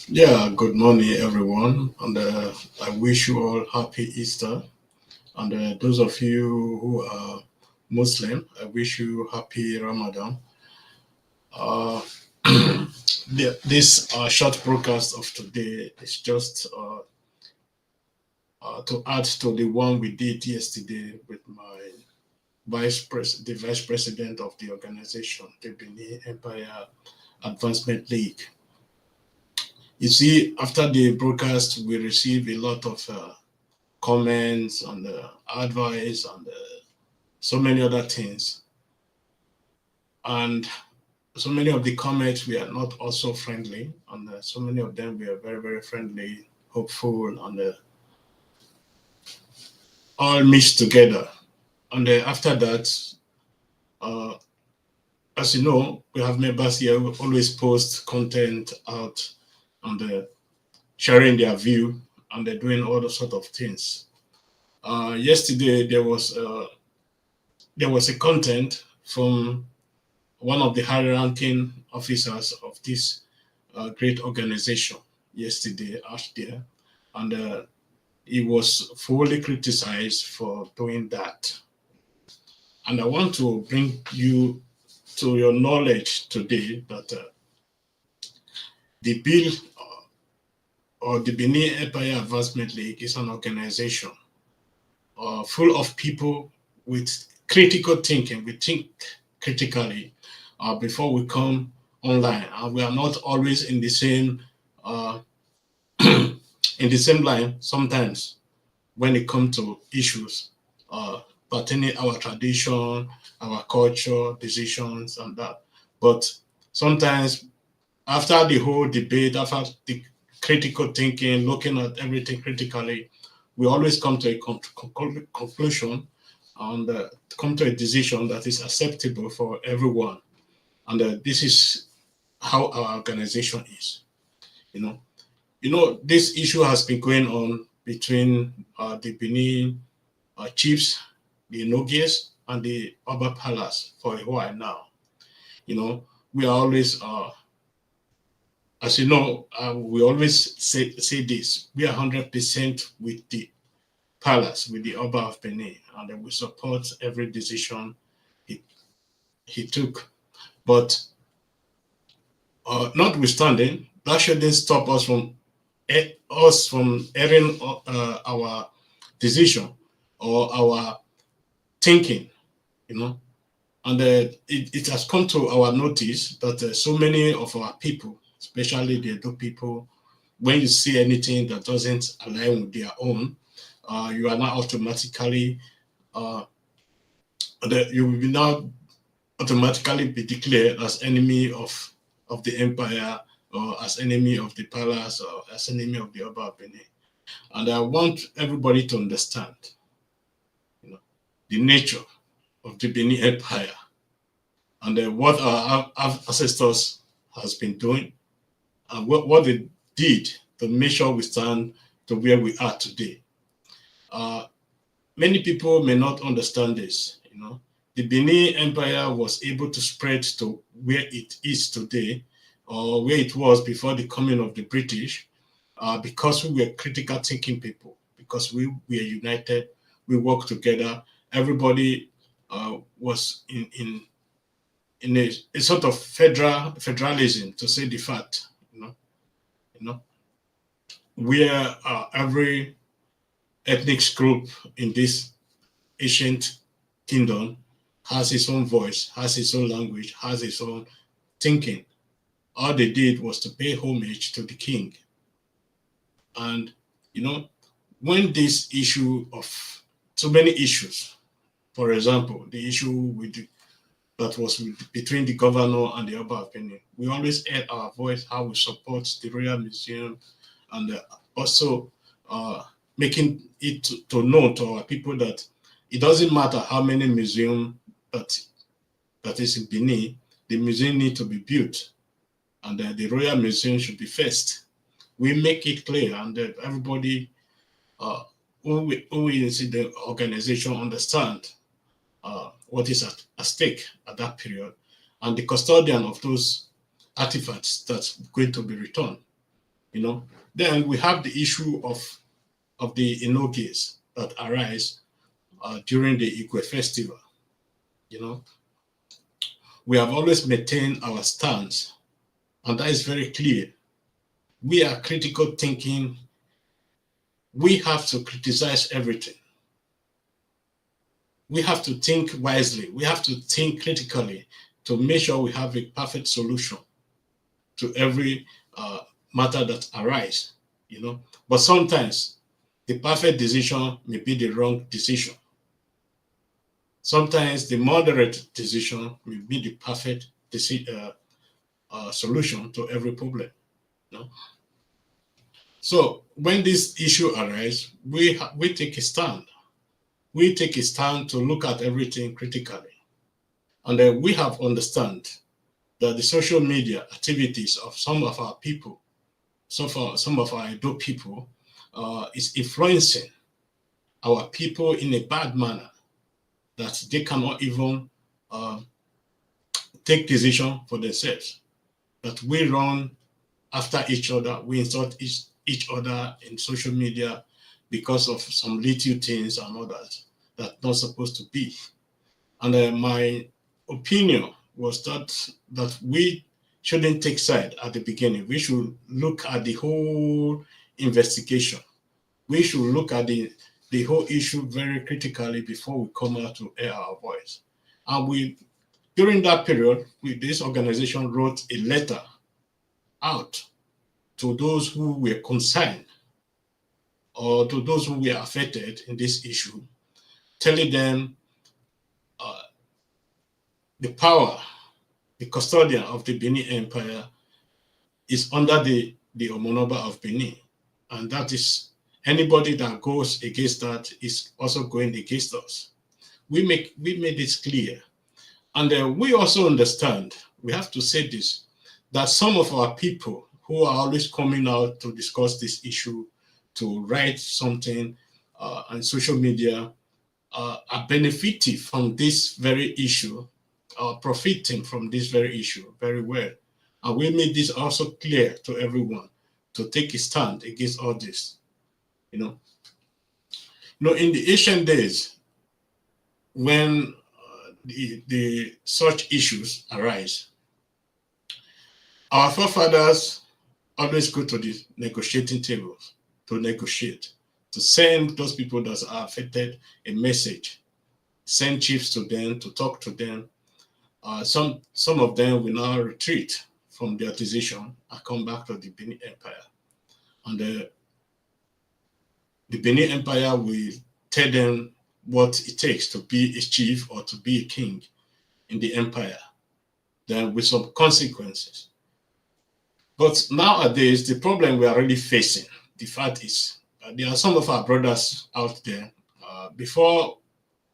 Yeah, good morning, everyone, and I wish you all happy Easter. And those of you who are Muslim, I wish you happy Ramadan. Uh, this short broadcast of today is just to add to the one we did yesterday with the vice president of the organization, the Benin Empire Advancement League. You see, after the broadcast, we received a lot of comments and advice and so many other things. And so many of the comments were not also friendly, and so many of them were very, very friendly, hopeful, and all mixed together. And after that, uh, as you know, we have members here who always post content out and sharing their view, and they're doing all those sort of things. Yesterday, there was a content from one of the high-ranking officers of this great organization yesterday out there, and he was fully criticized for doing that. And I want to bring you to your knowledge today that the bill or the Benin Empire Advancement League is an organization full of people with critical thinking. We think critically before we come online, and we are not always in the same uh, in the same line sometimes when it comes to issues pertaining our tradition, our culture, decisions, and that. But sometimes after the whole debate, after the critical thinking, looking at everything critically, we always come to a conclusion and come to a decision that is acceptable for everyone. And this is how our organization is. You know, this issue has been going on between the Benin chiefs, the Nogies, and the Oba Palace for a while now. You know, we are always, as you know, we always say this: we are 100% with the palace, with the Oba of Benin, and we support every decision he he took. But notwithstanding, that shouldn't stop us from airing our decision or our thinking, you know. And it has come to our notice that so many of our people, especially the Edo people, when you see anything that doesn't align with their own, you are now automatically uh, you will now automatically be declared as enemy of the empire, or as enemy of the palace, or as enemy of the Oba Benin. And I want everybody to understand, you know, the nature of the Benin Empire and what our ancestors has been doing and what they did to make sure we stand to where we are today. Uh, Many people may not understand this. The Benin Empire was able to spread to where it is today, or where it was before the coming of the British, because we were critical thinking people, because we were united, we worked together. Everybody was in a sort of federalism, to say the fact. You know, where every ethnic group in this ancient kingdom has its own voice, has its own language, has its own thinking. All they did was to pay homage to the king. And, you know, when this issue of so many issues, for example, the issue that was between the governor and the Oba of Benin, we always add our voice, how we support the Royal Museum, and also making it to know to our people that it doesn't matter how many museums that is in Benin, the museum need to be built, and the Royal Museum should be first. We make it clear, and everybody uh, who is in the organization understand what is at stake at that period, and the custodian of those artifacts that's going to be returned. you know. Then we have the issue of the enoges that arise during the Ikwe festival, you know. We have always maintained our stance, and that is very clear. We are critical thinking. We have to criticize everything. We have to think wisely. We have to think critically to make sure we have a perfect solution to every matter that arises, you know. But sometimes the perfect decision may be the wrong decision. Sometimes the moderate decision may be the perfect solution to every problem, you know. So when this issue arises, we take a stand. We take a stand to look at everything critically. And then we have understand that the social media activities of some of our people, some of our Edo people, is influencing our people in a bad manner, that they cannot even take decision for themselves, that we run after each other, we insult each other in social media because of some little things and others that not supposed to be. And my opinion was that we shouldn't take side at the beginning. We should look at the whole investigation. We should look at the whole issue very critically before we come out to air our voice. And during that period, this organization wrote a letter out to those who were concerned or to those who were affected in this issue, telling them the power, the custodian of the Benin Empire is under the Omonoba of Benin. And that is, anybody that goes against that is also going against us. We made this clear. And we also understand, we have to say this, that some of our people who are always coming out to discuss this issue, to write something on social media, are benefiting from this very issue, profiting from this very issue very well. And we made this also clear to everyone to take a stand against all this. You know, in the ancient days, when the such issues arise, our forefathers always go to the negotiating tables to negotiate, to send those people that are affected a message, send chiefs to them to talk to them. Some of them will now retreat from their decision and come back to the Benin Empire. And the Benin Empire will tell them what it takes to be a chief or to be a king in the empire, then with some consequences. But nowadays, the problem we are really facing, the fact is, there are some of our brothers out there, before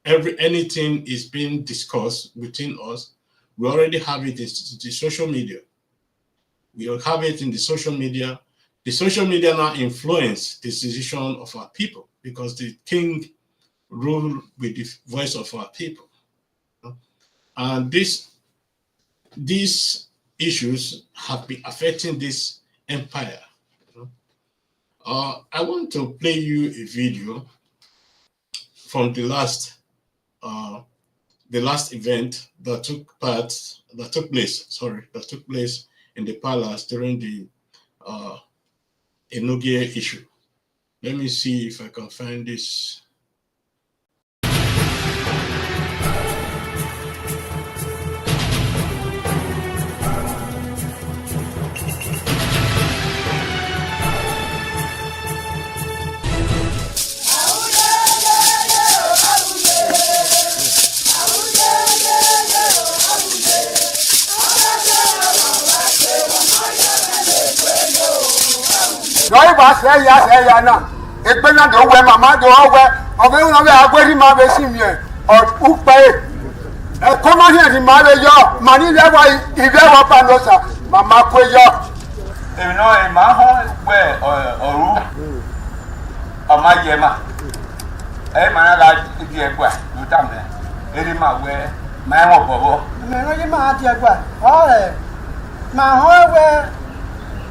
anything is being discussed within us, we already have it in the social media. We have it in the social media. The social media now influence the decision of our people because the king rule with the voice of our people. And these issues have been affecting this empire. I want to play you a video from the last event that took place in the palace during the Enogie issue. Let me see if I can find this. Nói bà sẽ ya na ekpe na do we mama do we obe una be agberi ma be simie o upe e kono here di ma be yo mani le wa ibe wa panosa mama kwe yo e no e ma ho we oru o ma je ma e ma na la di egba do tam le e ri ma we ma wo bobo me no je ma di egba o le ma ho we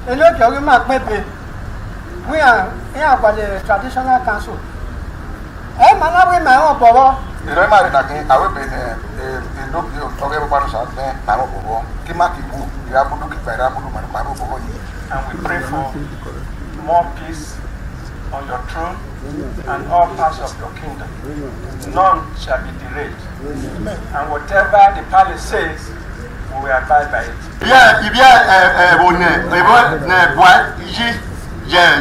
e lo jo ma pepe we are by the traditional council. Eh, man, we may not borrow. You remember that I will be look you talking about something. I will go. Kimakibu, you have to look at And we pray for more peace on your throne and all parts of your kingdom. None shall be delayed. And whatever the palace says, we will abide by it. Yeah, if you are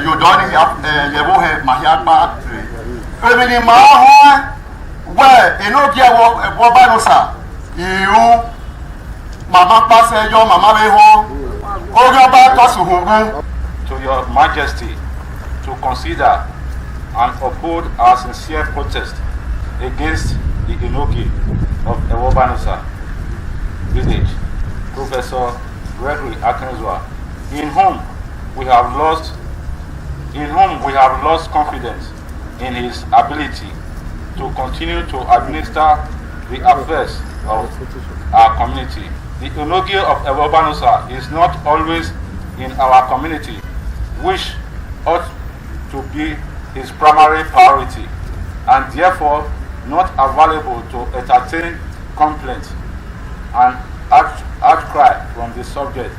you don't have Mahiapa. Emily Maho, where in Okia Wabanosa, you, Mama Passager, Mama Beho, to your majesty to consider and uphold our sincere protest against the Enoki of Ewobanosa village, Professor Gregory Akinzwa, in whom we have lost confidence in his ability to continue to administer the affairs of our community. The Enoki of Ewobanosa is not always in our community, which ought to be his primary priority, and therefore not available to entertain complaints and outcry from the subject.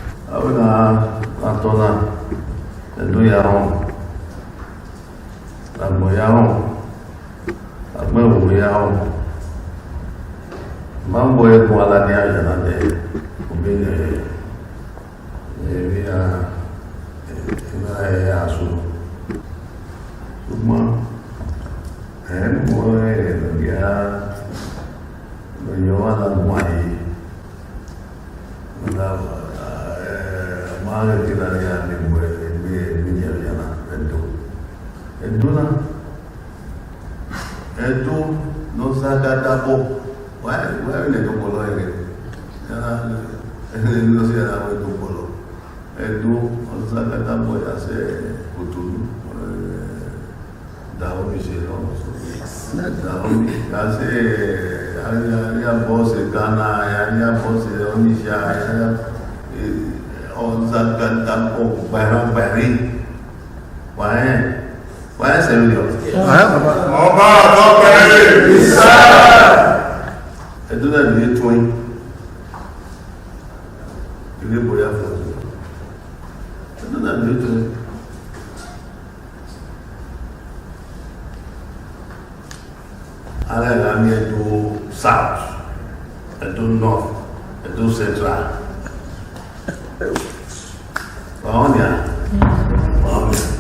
South, I do north, I do central.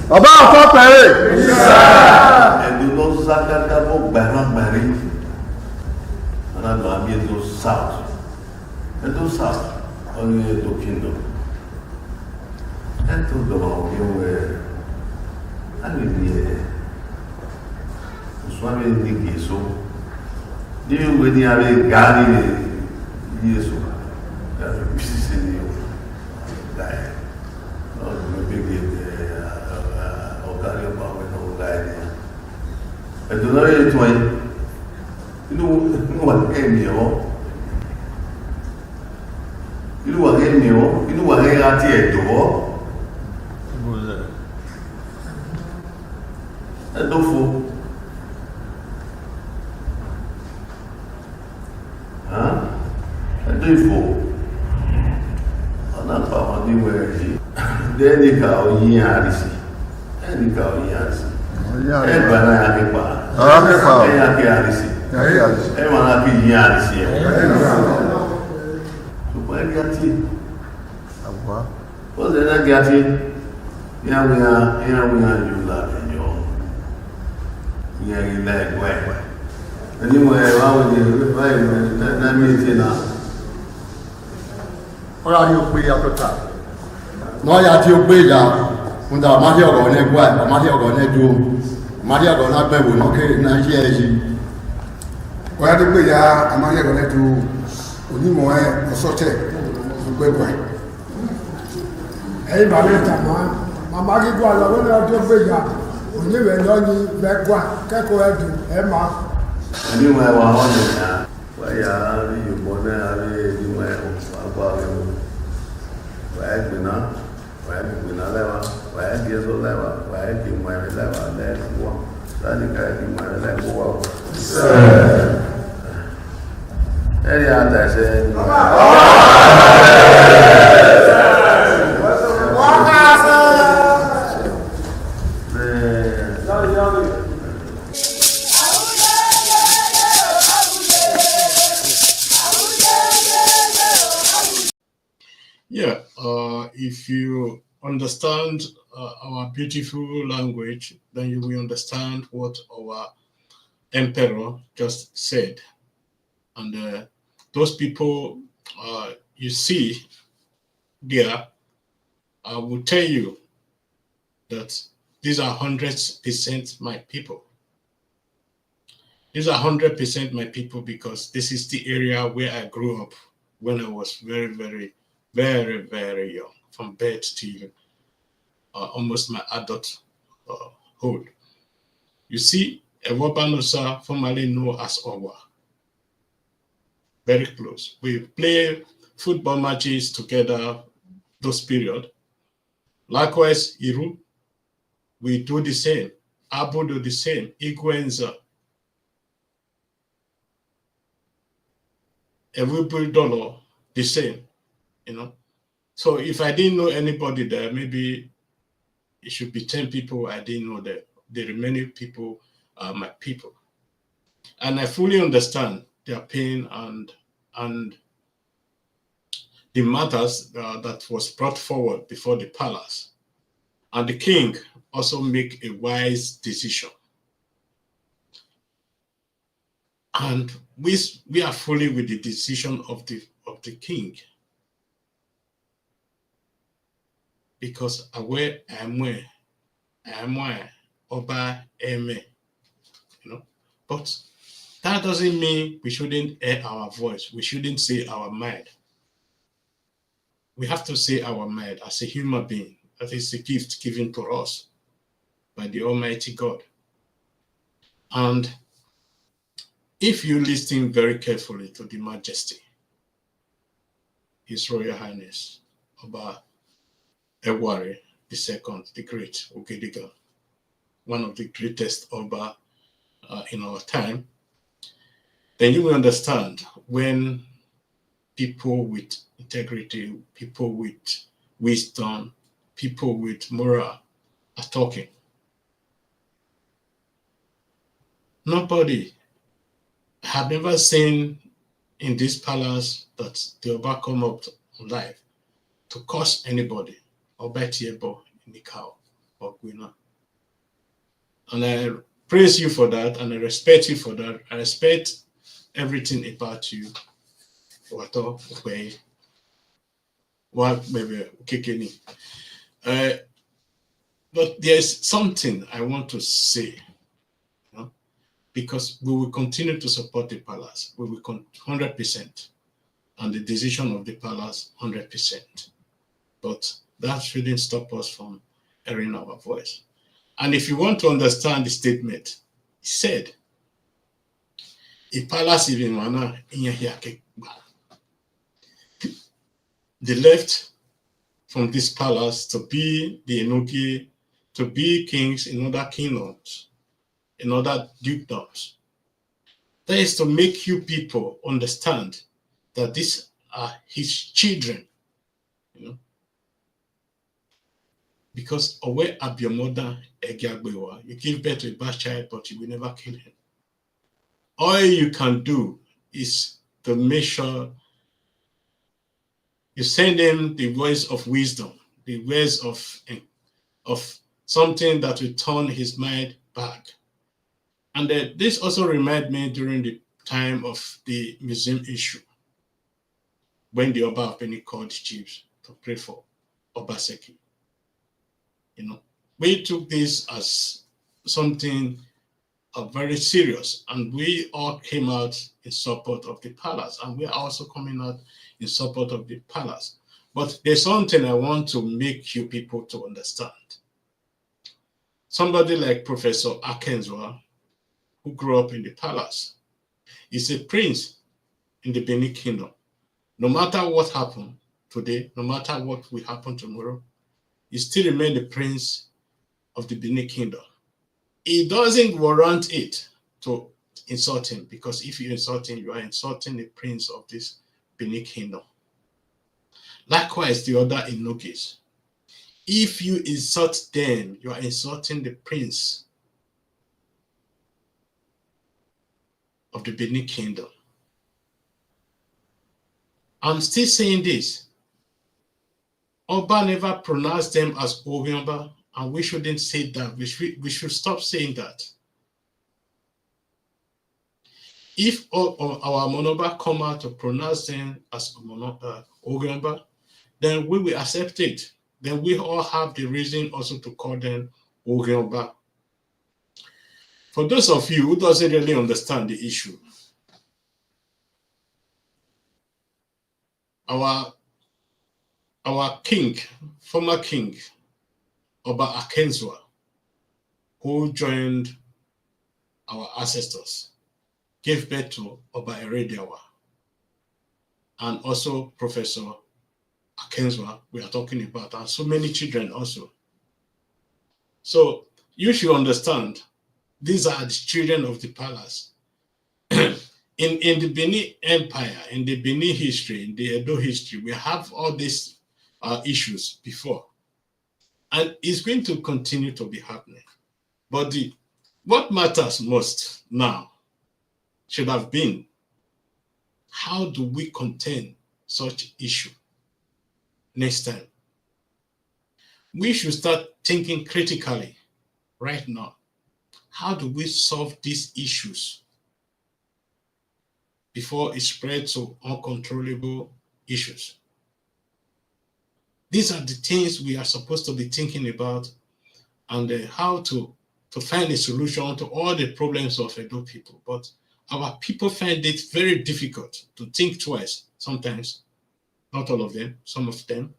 About Papa, and you know Zakatabo Baran, and I do south. I do south, only do kingdom. And to the where I will be Swami Niki so. Do you really have a Gani? Yes, pieces in you. Like, not big Ogario Power, no guy. I do not really try. You know what came here? You know what came here? You know what I got here to walk? I don't fool. Ifo ọ̀nà pàwọn níwẹ̀ yìí dẹ́nìkà oyin àrísì ẹgbà náà yà nípa ẹ̀yà kí àrísì ẹ̀wọ̀n náà kí yìí àrísì ẹ̀ ṣùgbọ́n ẹgbẹ́ àti ó lè náà gẹ́ àti ìyàwó yà yóò lábẹ̀yọ ìyẹn ilẹ̀ ẹgbẹ́ ẹniwẹ̀ wáwọn ìdè báyìí náà mìíràn náà ọ̀rọ̀ ni ó pé àtọ́ta náà yà tí ó pé ìyá ń da ọmọdé ọ̀rọ̀ ní ẹgbẹ́ ọmọdé ọ̀rọ̀ ní ẹdú ọmọdé ọ̀rọ̀ ní agbẹ̀wò náà kí ní ṣe ẹ̀ ṣe ọ̀rọ̀ tó pé ìyá ọmọdé ọ̀rọ̀ ní ẹdú onímọ̀ ẹ̀ ọ̀sọ́tẹ̀ gbẹ̀gbẹ̀ ẹ̀yìn bàbá ìtàmọ́ màmá gígùn àlọ́ lórí ọjọ́ pé ìyá oníwẹ̀ lọ́yìn gbẹ̀gbà kẹ́kọ̀ọ́ ẹ̀dùn ẹ̀ máa onímọ̀ ẹwà ọ̀nà ìyá wáyà rí ìbọn náà rí onímọ̀ ẹ̀kọ́ àgbà rẹ̀ wáyà gbìnà wàá gbègbè náà lẹ́wà wàá di ẹ̀sọ́ lẹ́wà wàá di mọ̀ ẹ̀rẹ́ lẹ́wà lẹ́ẹ̀kọ́ láti ká di mọ̀ ẹ̀rẹ́ lẹ́ẹ̀kọ́ wà ó. ẹ̀rí àtàṣe ni. Yeah, if you understand our beautiful language, then you will understand what our emperor just said. And those people you see there, I will tell you that these are 100% my people. These are 100% my people because this is the area where I grew up when I was very, very, very, very young, from birth to almost my adulthood. You see, Ewobanosa, formerly known as Owa, very close. We play football matches together those period. Likewise, Iru, we do the same. Abu do the same. Igwenza. Everybody the same, you know. So if I didn't know anybody there, maybe it should be 10 people I didn't know there. The remaining people are my people. And I fully understand their pain and the matters that was brought forward before the palace. And the king also make a wise decision. And we are fully with the decision of the king. Because aware I am where Oba Eme, you know. But that doesn't mean we shouldn't air our voice. We shouldn't say our mind. We have to say our mind as a human being. That is a gift given to us by the Almighty God. And if you listen very carefully to the Majesty, His Royal Highness Oba Ewari II, the Great Ogediga, one of the greatest Oba in our time, then you will understand when people with integrity, people with wisdom, people with moral are talking. Nobody have never seen in this palace that the Oba come up live to curse anybody or Betiebo in the cow or Gwina. And I praise you for that, and I respect you for that. I respect everything about you. Wato, okay. What maybe Kikini. But there's something I want to say, you know, because we will continue to support the palace. We will 100%, and the decision of the palace 100%. But that shouldn't stop us from airing our voice. And if you want to understand the statement, he said, "A palace even wana inyahiyake." They left from this palace to be the Enoki, to be kings in other kingdoms, in other dukedoms. That is to make you people understand that these are his children, you know. Because away of your mother, you give birth to a bad child, but you will never kill him. All you can do is to make sure you send him the voice of wisdom, the words of something that will turn his mind back. And this also reminded me during the time of the museum issue, when the Oba of Benin called chiefs to pray for Obaseki. You know, we took this as something very serious, and we all came out in support of the palace, and we are also coming out in support of the palace. But there's something I want to make you people to understand. Somebody like Professor Akenzwa, who grew up in the palace, is a prince in the Benin Kingdom. No matter what happened today, no matter what will happen tomorrow, he still remains the prince of the Benin kingdom. It doesn't warrant it to insult him, because if you insult him, you are insulting the prince of this Benin kingdom. Likewise, the other Inokis. If you insult them, you are insulting the prince of the Benin kingdom. I'm still saying this. Oba never pronounced them as Obiomba, and we shouldn't say that. We should stop saying that. If our Monoba come out to pronounce them as Obiomba, then we will accept it. Then we all have the reason also to call them Obiomba. For those of you who doesn't really understand the issue, our king, former king, Oba Akenzwa, who joined our ancestors, gave birth to Oba Erediawa, and also Professor Akenzwa we are talking about, and so many children also. So you should understand, these are the children of the palace. In the Benin Empire, in the Benin history, in the Edo history, we have all these issues before. And it's going to continue to be happening. But what matters most now should have been, how do we contain such issue next time? We should start thinking critically right now. How do we solve these issues before it spreads to uncontrollable issues? These are the things we are supposed to be thinking about, and how to find a solution to all the problems of Edo people. But our people find it very difficult to think twice sometimes, not all of them, some of them,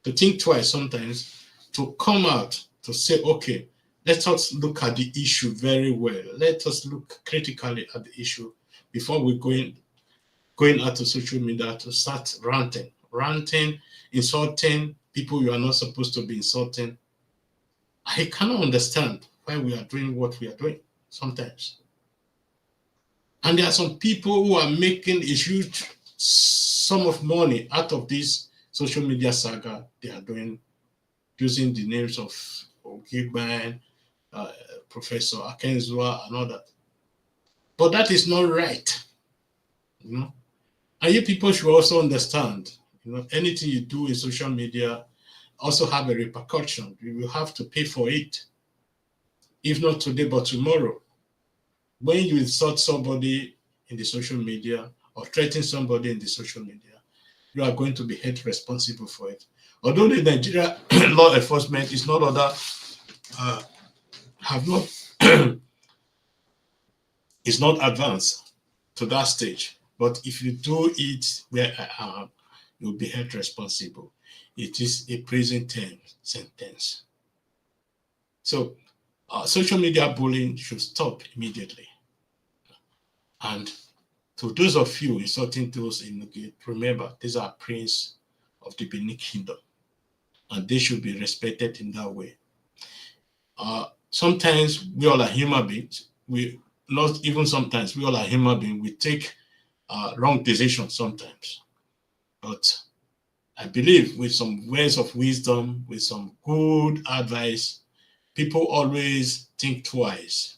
to think twice sometimes, to come out to say, okay, let us look at the issue very well. Let us look critically at the issue before we going out to social media to start ranting, insulting people you are not supposed to be insulting. I cannot understand why we are doing what we are doing sometimes. And there are some people who are making a huge sum of money out of this social media saga they are doing, using the names of Ogigban, Professor Akenzwa, and all that. But that is not right, you know. And you people should also understand, you know, anything you do in social media also have a repercussion. You will have to pay for it, if not today, but tomorrow. When you insult somebody in the social media or threaten somebody in the social media, you are going to be held responsible for it. Although the Nigeria law enforcement is not other, have not, is not advanced to that stage. But if you do it where I am, you'll be held responsible. It is a prison term sentence. So social media bullying should stop immediately. And to those of you insulting those in the gate, remember, these are princes of the Benin kingdom, and they should be respected in that way. Sometimes we all are human beings. We not even sometimes we all are human beings. We take wrong decisions sometimes, but I believe with some words of wisdom, with some good advice, people always think twice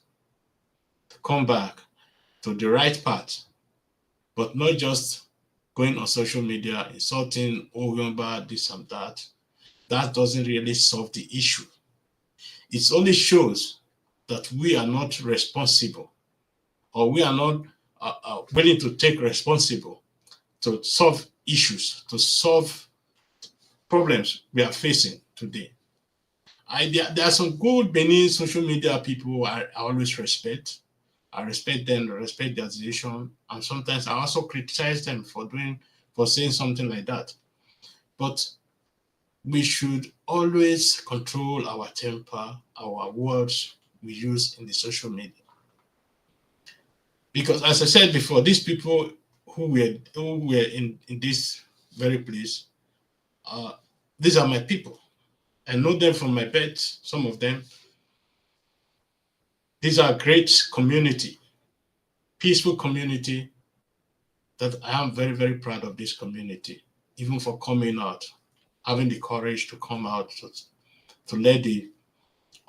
to come back to the right path, but not just going on social media, insulting, Oyomba, this and that. That doesn't really solve the issue. It only shows that we are not responsible, or we are not willing to take responsible to solve issues, to solve problems we are facing today. There are some good Benin social media people I always respect. I respect them, I respect their decision, and sometimes I also criticize them for saying something like that. But we should always control our temper, our words we use in the social media. Because as I said before, these people who were in this very place, these are my people. I know them from my pet, some of them. These are great community, peaceful community, that I am very, very proud of this community, even for coming out, having the courage to come out to let the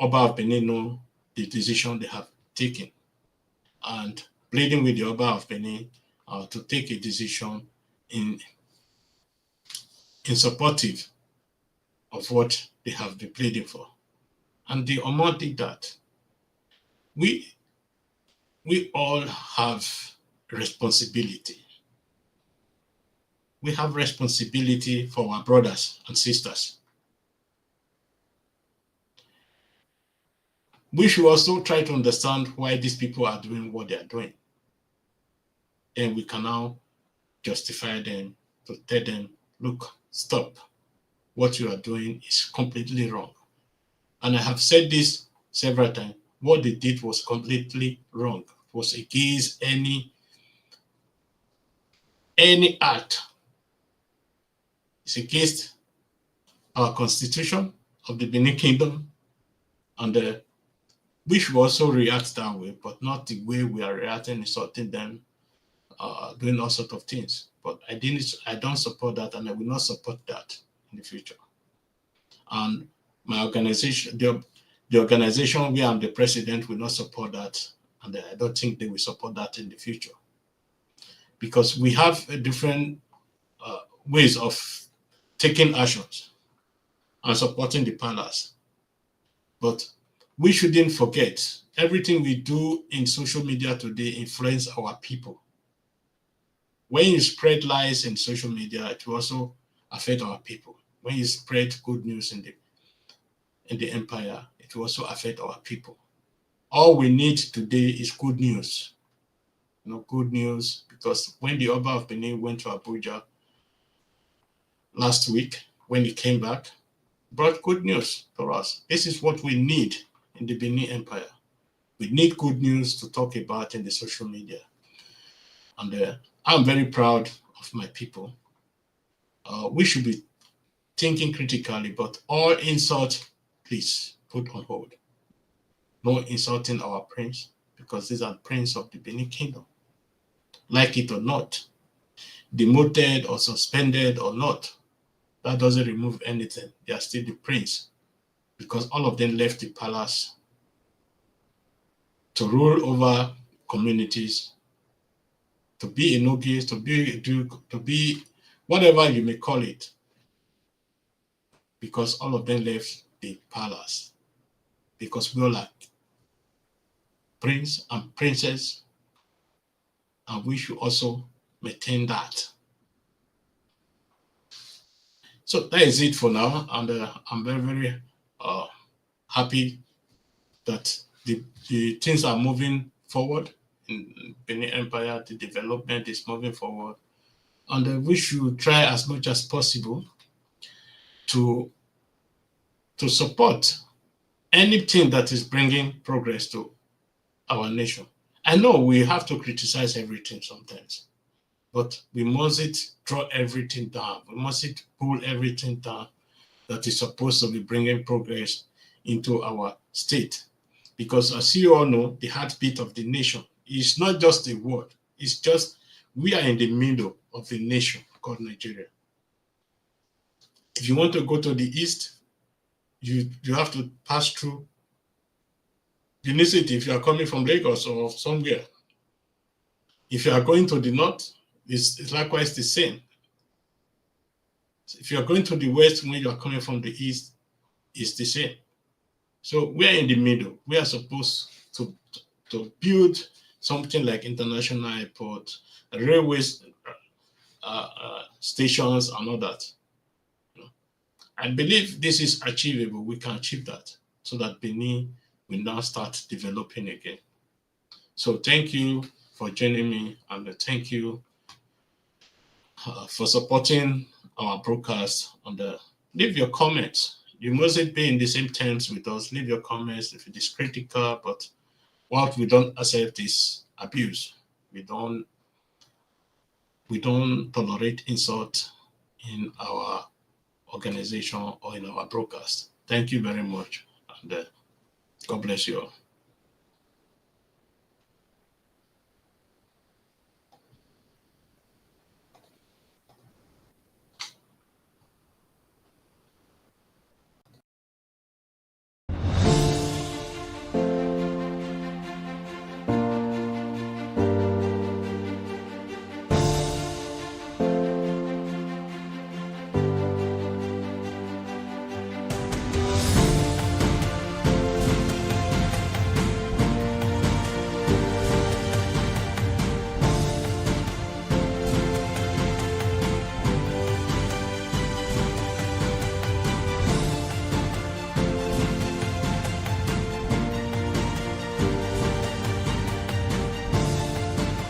Oba of Benin know the decision they have taken, and pleading with the Oba of Benin to take a decision in supportive of what they have been pleading for. And the Omo did that. We all have responsibility. We have responsibility for our brothers and sisters. We should also try to understand why these people are doing what they are doing. And we can now justify them, to tell them, look, stop. What you are doing is completely wrong. And I have said this several times. What they did was completely wrong. It was against any act. It's against our constitution of the Benin Kingdom, and we should also react that way, but not the way we are reacting, insulting them, doing all sorts of things. But I don't support that, and I will not support that in the future. And my organization, the organization where I'm the president, will not support that, and I don't think they will support that in the future, because we have different ways of taking actions and supporting the palace. But we shouldn't forget, everything we do in social media today influence our people. When you spread lies in social media, it will also affect our people. When you spread good news in the empire, it will also affect our people. All we need today is good news. Good news, because when the Oba of Benin went to Abuja last week, when he came back, brought good news for us. This is what we need in the Benin Empire. We need good news to talk about in the social media. And I'm very proud of my people. We should be thinking critically, but all insult, please put on hold. No insulting our prince, because these are prince of the Benin Kingdom. Like it or not, demoted or suspended or not, that doesn't remove anything. They are still the prince, because all of them left the palace to rule over communities, to be a nogies, to be a duke, to be whatever you may call it, because all of them left the palace, because we all like prince and princess, and we should also maintain that. So that is it for now, and I'm very, very happy that the things are moving forward in Benin Empire. The development is moving forward, and we should try as much as possible to support anything that is bringing progress to our nation. I know we have to criticize everything sometimes, but we mustn't draw everything down. We mustn't pull everything down that is supposed to be bringing progress into our state. Because as you all know, the heartbeat of the nation is not just a word. It's just, we are in the middle of a nation called Nigeria. If you want to go to the east, you have to pass through the city if you are coming from Lagos or somewhere. If you are going to the north, it's likewise the same. If you are going to the west when you are coming from the east, it's the same. So we are in the middle. We are supposed to build something like international airport, railways, stations, and all that. I believe this is achievable. We can achieve that, so that Benin will now start developing again. So thank you for joining me, and thank you for supporting our broadcast. Leave your comments. You mustn't be in the same terms with us. Leave your comments if it is critical, but what we don't accept is abuse. We don't tolerate insult in our organization or in our broadcast. Thank you very much. And God bless you all.